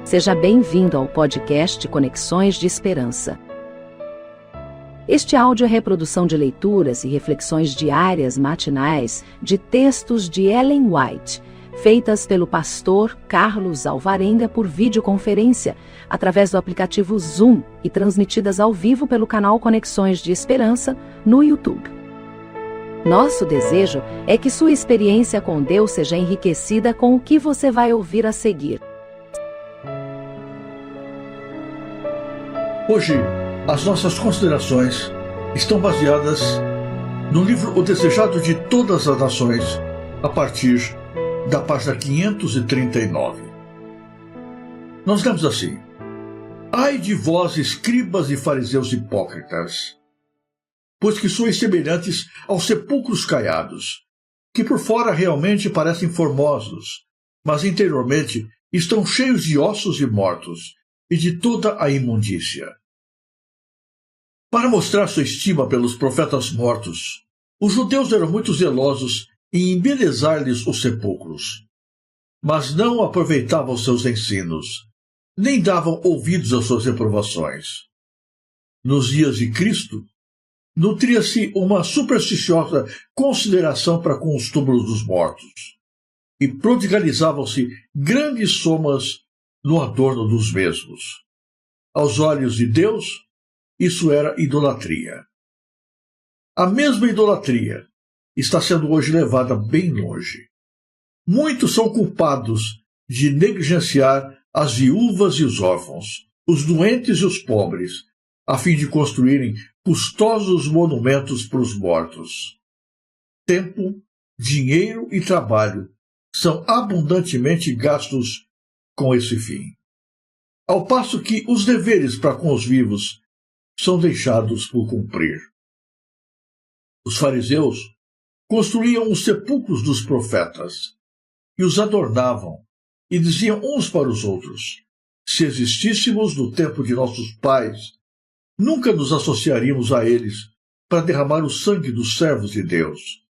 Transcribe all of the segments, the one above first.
Seja bem-vindo ao podcast Conexões de Esperança. Este áudio é reprodução de leituras e reflexões diárias matinais de textos de Ellen White, feitas pelo pastor Carlos Alvarenga por videoconferência, através do aplicativo Zoom e transmitidas ao vivo pelo canal Conexões de Esperança no YouTube. Nosso desejo é que sua experiência com Deus seja enriquecida com o que você vai ouvir a seguir. Hoje, as nossas considerações estão baseadas no livro O Desejado de Todas as Nações, a partir da página 539. Nós lemos assim: Ai de vós, escribas e fariseus hipócritas, pois que sois semelhantes aos sepulcros caiados, que por fora realmente parecem formosos, mas interiormente estão cheios de ossos e mortos, e de toda a imundícia. Para mostrar sua estima pelos profetas mortos, os judeus eram muito zelosos em embelezar-lhes os sepulcros, mas não aproveitavam seus ensinos, nem davam ouvidos às suas reprovações. Nos dias de Cristo, nutria-se uma supersticiosa consideração para com os túmulos dos mortos, e prodigalizavam-se grandes somas no adorno dos mesmos. Aos olhos de Deus, isso era idolatria. A mesma idolatria está sendo hoje levada bem longe. Muitos são culpados de negligenciar as viúvas e os órfãos, os doentes e os pobres, a fim de construírem custosos monumentos para os mortos. Tempo, dinheiro e trabalho são abundantemente gastos com esse fim, ao passo que os deveres para com os vivos são deixados por cumprir. Os fariseus construíam os sepulcros dos profetas e os adornavam, e diziam uns para os outros: se existíssemos no tempo de nossos pais, nunca nos associaríamos a eles para derramar o sangue dos servos de Deus.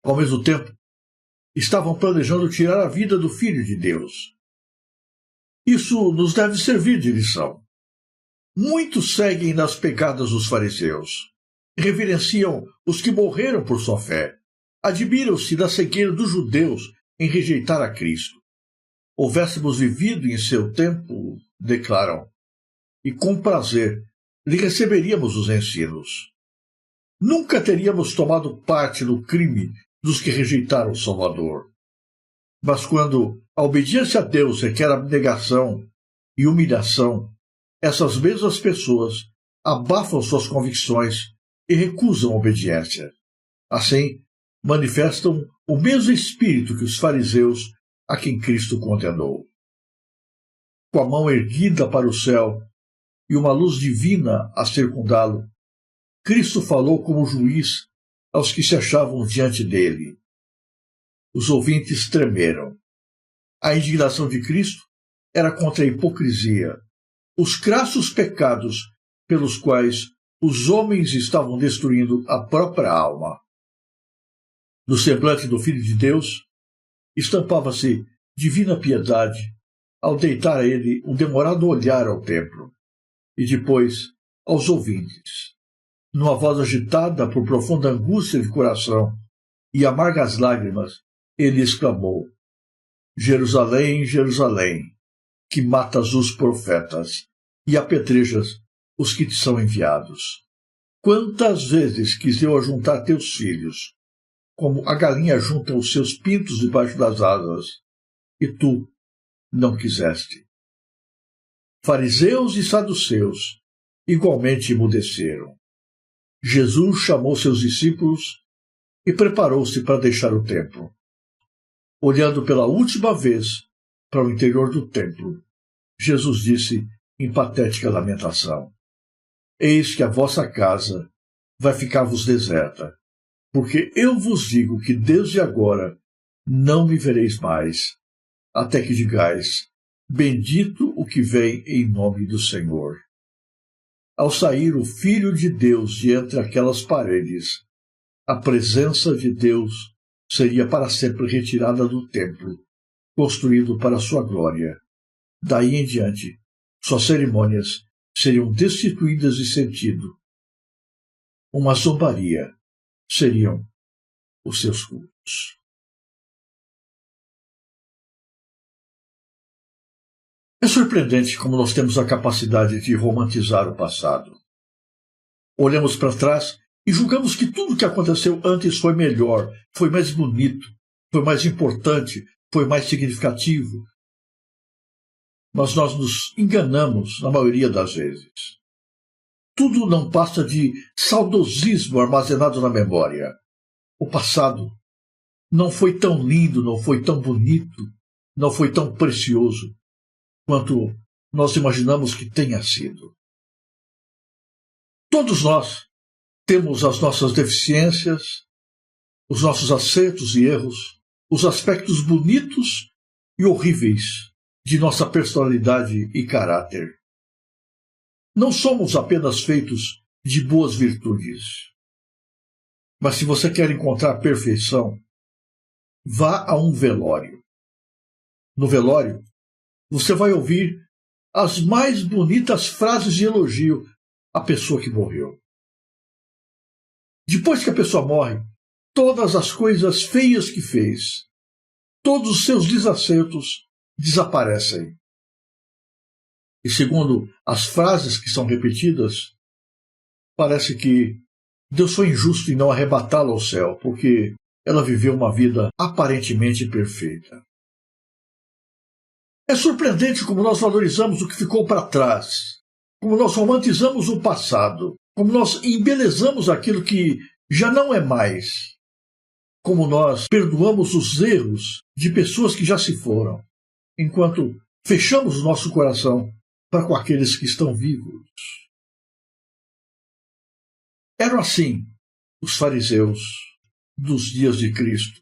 Ao mesmo tempo, estavam planejando tirar a vida do Filho de Deus. Isso nos deve servir de lição. Muitos seguem nas pegadas dos fariseus, reverenciam os que morreram por sua fé, admiram-se da cegueira dos judeus em rejeitar a Cristo. Houvéssemos vivido em seu tempo, declaram, e com prazer lhe receberíamos os ensinos. Nunca teríamos tomado parte no crime dos que rejeitaram o Salvador. Mas quando a obediência a Deus requer abnegação e humilhação, essas mesmas pessoas abafam suas convicções e recusam a obediência. Assim, manifestam o mesmo espírito que os fariseus a quem Cristo condenou. Com a mão erguida para o céu e uma luz divina a circundá-lo, Cristo falou como juiz aos que se achavam diante dele. Os ouvintes tremeram. A indignação de Cristo era contra a hipocrisia, os crassos pecados pelos quais os homens estavam destruindo a própria alma. No semblante do Filho de Deus, estampava-se divina piedade ao deitar a ele um demorado olhar ao templo, e depois aos ouvintes. Numa voz agitada por profunda angústia de coração e amargas lágrimas, ele exclamou: Jerusalém, Jerusalém, que matas os profetas e apedrejas os que te são enviados. Quantas vezes quis eu ajuntar teus filhos, como a galinha junta os seus pintos debaixo das asas, e tu não quiseste. Fariseus e saduceus igualmente emudeceram. Jesus chamou seus discípulos e preparou-se para deixar o templo. Olhando pela última vez para o interior do templo, Jesus disse em patética lamentação: Eis que a vossa casa vai ficar-vos deserta, porque eu vos digo que desde agora não me vereis mais, até que digais: Bendito o que vem em nome do Senhor. Ao sair o Filho de Deus de entre aquelas paredes, a presença de Deus seria para sempre retirada do templo, construído para sua glória, daí em diante, suas cerimônias seriam destituídas de sentido. Uma zombaria seriam os seus cultos. É surpreendente como nós temos a capacidade de romantizar o passado. Olhamos para trás e julgamos que tudo o que aconteceu antes foi melhor, foi mais bonito, foi mais importante, foi mais significativo. Mas nós nos enganamos na maioria das vezes. Tudo não passa de saudosismo armazenado na memória. O passado não foi tão lindo, não foi tão bonito, não foi tão precioso quanto nós imaginamos que tenha sido. Todos nós temos as nossas deficiências, os nossos acertos e erros, os aspectos bonitos e horríveis de nossa personalidade e caráter. Não somos apenas feitos de boas virtudes. Mas se você quer encontrar perfeição, vá a um velório. No velório, você vai ouvir as mais bonitas frases de elogio à pessoa que morreu. Depois que a pessoa morre, todas as coisas feias que fez, todos os seus desacertos desaparecem. E segundo as frases que são repetidas, parece que Deus foi injusto em não arrebatá-la ao céu, porque ela viveu uma vida aparentemente perfeita. É surpreendente como nós valorizamos o que ficou para trás, como nós romantizamos o passado, como nós embelezamos aquilo que já não é mais, como nós perdoamos os erros de pessoas que já se foram, enquanto fechamos o nosso coração para com aqueles que estão vivos. Eram assim os fariseus dos dias de Cristo.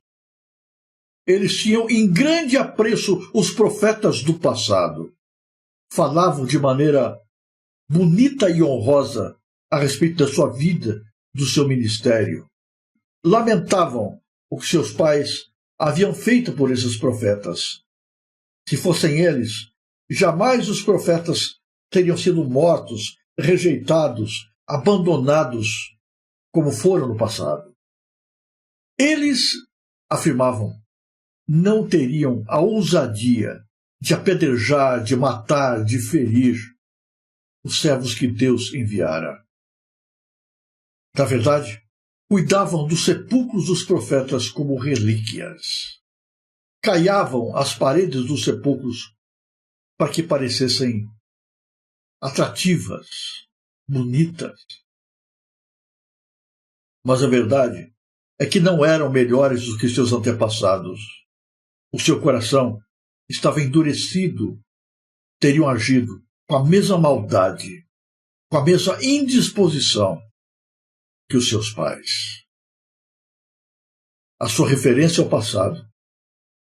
Eles tinham em grande apreço os profetas do passado. Falavam de maneira bonita e honrosa a respeito da sua vida, do seu ministério. Lamentavam o que seus pais haviam feito por esses profetas. Se fossem eles, jamais os profetas teriam sido mortos, rejeitados, abandonados, como foram no passado. Eles, afirmavam, não teriam a ousadia de apedrejar, de matar, de ferir os servos que Deus enviara. Na verdade, cuidavam dos sepulcros dos profetas como relíquias. Caiavam as paredes dos sepulcros para que parecessem atrativas, bonitas. Mas a verdade é que não eram melhores do que seus antepassados. O seu coração estava endurecido, teriam agido com a mesma maldade, com a mesma indisposição que os seus pais. A sua referência ao passado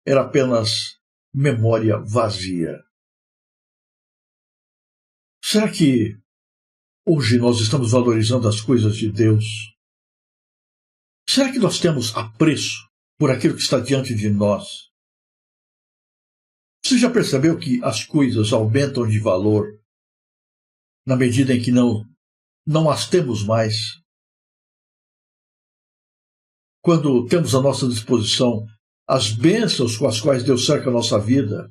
era apenas memória vazia. Será que hoje nós estamos valorizando as coisas de Deus? Será que nós temos apreço por aquilo que está diante de nós? Você já percebeu que as coisas aumentam de valor na medida em que não as temos mais? Quando temos à nossa disposição as bênçãos com as quais Deus cerca a nossa vida,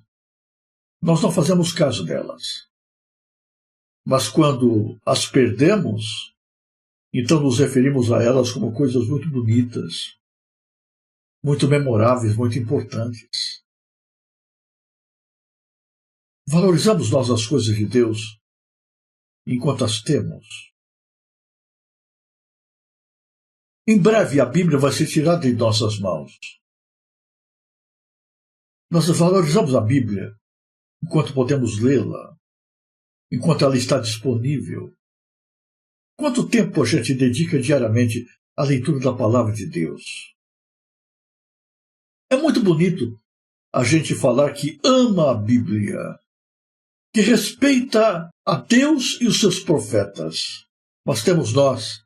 nós não fazemos caso delas. Mas quando as perdemos, então nos referimos a elas como coisas muito bonitas, muito memoráveis, muito importantes. Valorizamos nós as coisas de Deus enquanto as temos? Em breve a Bíblia vai ser tirada de nossas mãos. Nós valorizamos a Bíblia enquanto podemos lê-la, enquanto ela está disponível. Quanto tempo a gente dedica diariamente à leitura da Palavra de Deus? É muito bonito a gente falar que ama a Bíblia, que respeita a Deus e os seus profetas. Mas temos nós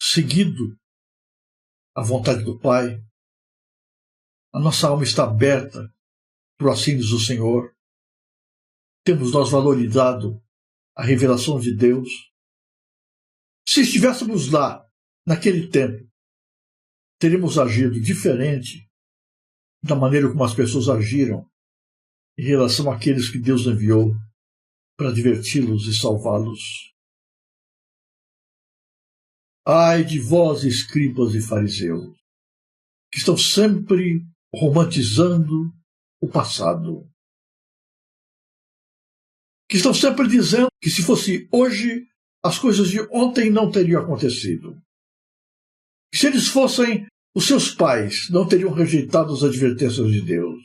seguido a vontade do Pai? A nossa alma está aberta para o assim diz o Senhor? temos nós valorizado a revelação de Deus? Se estivéssemos lá, naquele tempo, teríamos agido diferente da maneira como as pessoas agiram em relação àqueles que Deus enviou para diverti-los e salvá-los. Ai de vós, escribas e fariseus, que estão sempre romantizando o passado, que estão sempre dizendo que se fosse hoje, as coisas de ontem não teriam acontecido. Que se eles fossem os seus pais, não teriam rejeitado as advertências de Deus.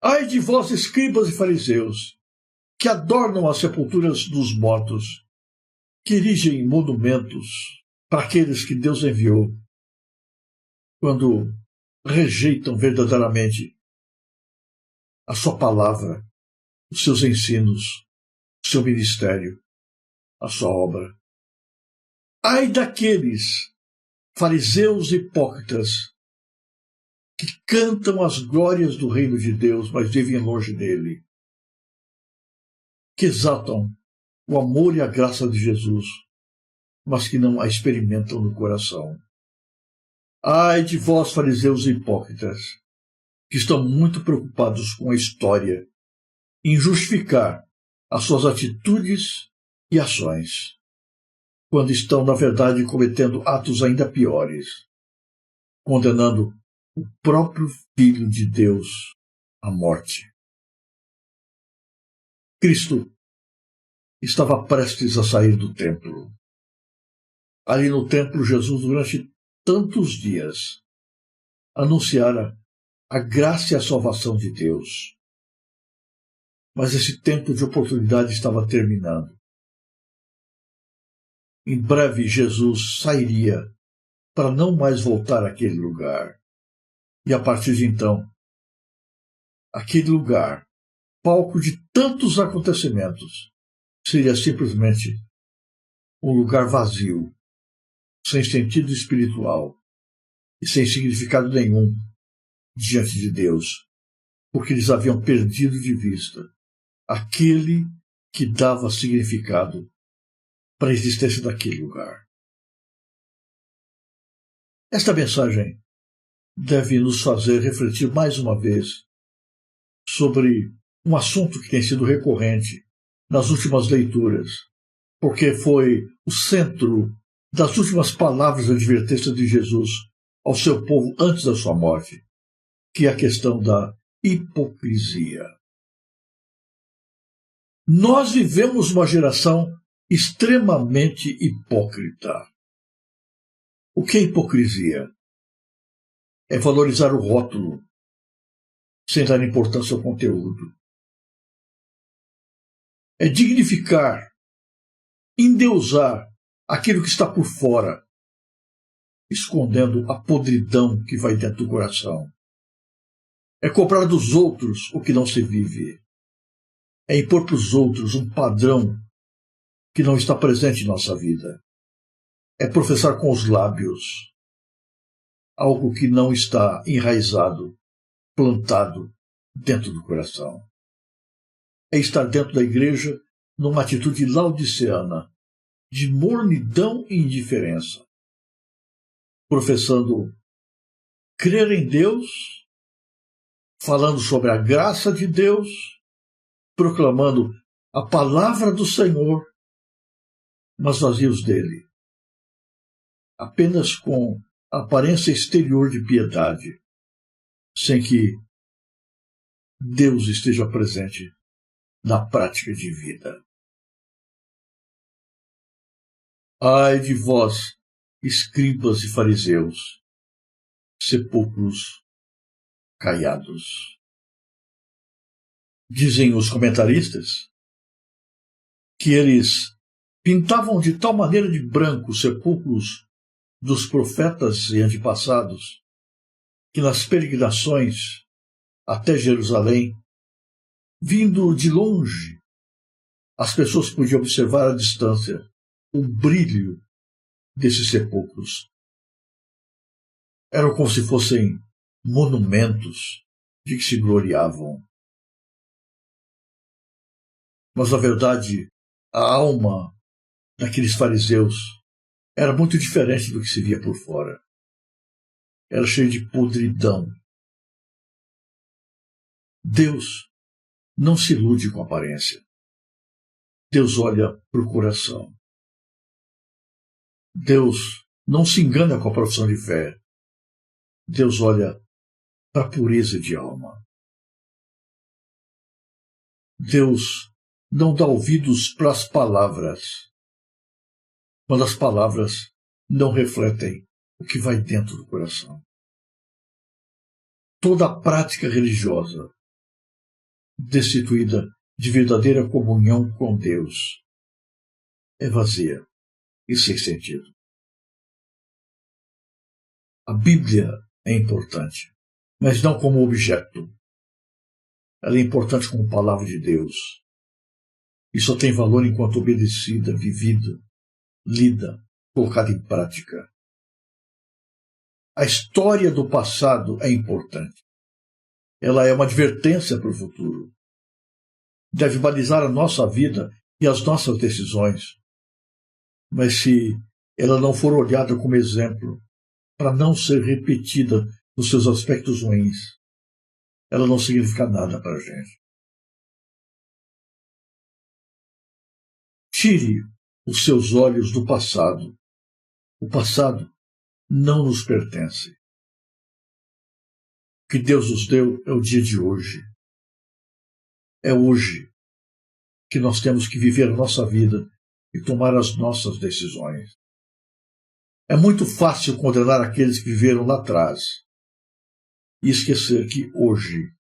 Ai de vós, escribas e fariseus, que adornam as sepulturas dos mortos, que erigem monumentos para aqueles que Deus enviou, quando rejeitam verdadeiramente a sua palavra, os seus ensinos, o seu ministério, a sua obra. Ai daqueles fariseus hipócritas que cantam as glórias do reino de Deus, mas vivem longe dele, que exaltam o amor e a graça de Jesus, mas que não a experimentam no coração. Ai de vós, fariseus hipócritas, que estão muito preocupados com a história, em justificar as suas atitudes e ações, quando estão, na verdade, cometendo atos ainda piores, condenando o próprio Filho de Deus à morte. Cristo estava prestes a sair do templo. Ali no templo, Jesus, durante tantos dias, anunciara a graça e a salvação de Deus. Mas esse tempo de oportunidade estava terminando. Em breve, Jesus sairia para não mais voltar àquele lugar. E a partir de então, aquele lugar, palco de tantos acontecimentos, seria simplesmente um lugar vazio, sem sentido espiritual e sem significado nenhum diante de Deus, porque eles haviam perdido de vista aquele que dava significado para a existência daquele lugar. Esta mensagem deve nos fazer refletir mais uma vez sobre um assunto que tem sido recorrente nas últimas leituras, porque foi o centro das últimas palavras de advertência de Jesus ao seu povo antes da sua morte, que é a questão da hipocrisia. Nós vivemos uma geração extremamente hipócrita. O que é hipocrisia? É valorizar o rótulo, sem dar importância ao conteúdo. É dignificar, endeusar aquilo que está por fora, escondendo a podridão que vai dentro do coração. É cobrar dos outros o que não se vive. É impor para os outros um padrão que não está presente em nossa vida. É professar com os lábios algo que não está enraizado, plantado dentro do coração. É estar dentro da igreja numa atitude laodiceana, de mornidão e indiferença, professando crer em Deus, falando sobre a graça de Deus, proclamando a palavra do Senhor, mas vazios dele, apenas com a aparência exterior de piedade, sem que Deus esteja presente na prática de vida. Ai de vós, escribas e fariseus, sepulcros caiados. Dizem os comentaristas que eles pintavam de tal maneira de branco os sepulcros dos profetas e antepassados que nas peregrinações até Jerusalém, vindo de longe, as pessoas podiam observar à distância o brilho desses sepulcros. Eram como se fossem monumentos de que se gloriavam. Mas, na verdade, a alma daqueles fariseus era muito diferente do que se via por fora. Era cheia de podridão. Deus não se ilude com a aparência. Deus olha para o coração. Deus não se engana com a profissão de fé. Deus olha para a pureza de alma. Deus não dá ouvidos para as palavras, quando as palavras não refletem o que vai dentro do coração. Toda a prática religiosa, destituída de verdadeira comunhão com Deus, é vazia e sem sentido. A Bíblia é importante, mas não como objeto. Ela é importante como palavra de Deus. E só tem valor enquanto obedecida, vivida, lida, colocada em prática. A história do passado é importante. Ela é uma advertência para o futuro. Deve balizar a nossa vida e as nossas decisões. Mas se ela não for olhada como exemplo, para não ser repetida nos seus aspectos ruins, ela não significa nada para a gente. Tire os seus olhos do passado. O passado não nos pertence. O que Deus nos deu é o dia de hoje. É hoje que nós temos que viver a nossa vida e tomar as nossas decisões. É muito fácil condenar aqueles que viveram lá atrás e esquecer que hoje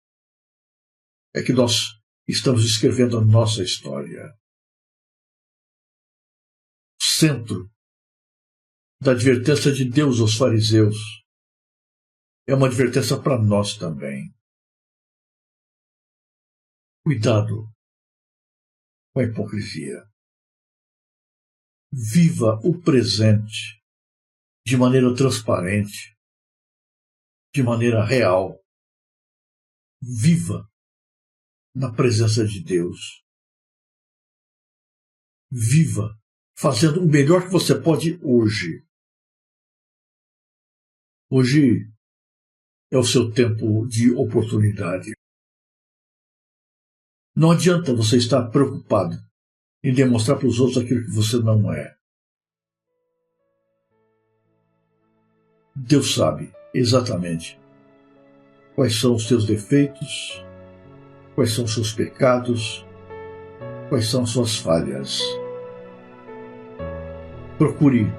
é que nós estamos escrevendo a nossa história. O centro da advertência de Deus aos fariseus é uma advertência para nós também. Cuidado com a hipocrisia. Viva o presente de maneira transparente, de maneira real. Viva na presença de Deus. Viva fazendo o melhor que você pode hoje. Hoje é o seu tempo de oportunidade. Não adianta você estar preocupado em demonstrar para os outros aquilo que você não é. Deus sabe exatamente quais são os seus defeitos, quais são os seus pecados, quais são as suas falhas. Procure,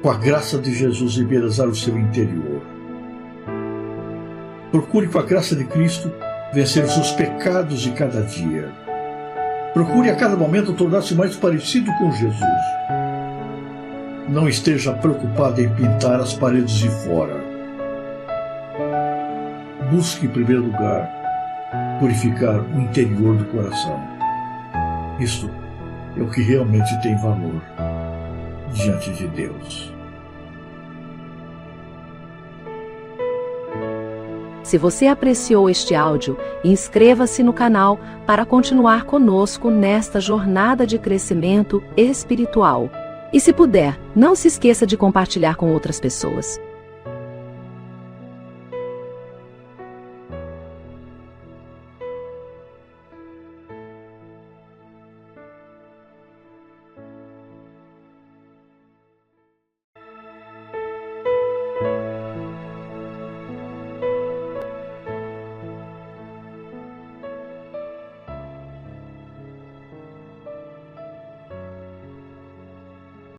com a graça de Jesus, embelezar o seu interior. Procure, com a graça de Cristo, vencer os seus pecados de cada dia. Procure a cada momento tornar-se mais parecido com Jesus. Não esteja preocupado em pintar as paredes de fora. Busque, em primeiro lugar, purificar o interior do coração. Isto é o que realmente tem valor diante de Deus. Se você apreciou este áudio, inscreva-se no canal para continuar conosco nesta jornada de crescimento espiritual. E se puder, não se esqueça de compartilhar com outras pessoas.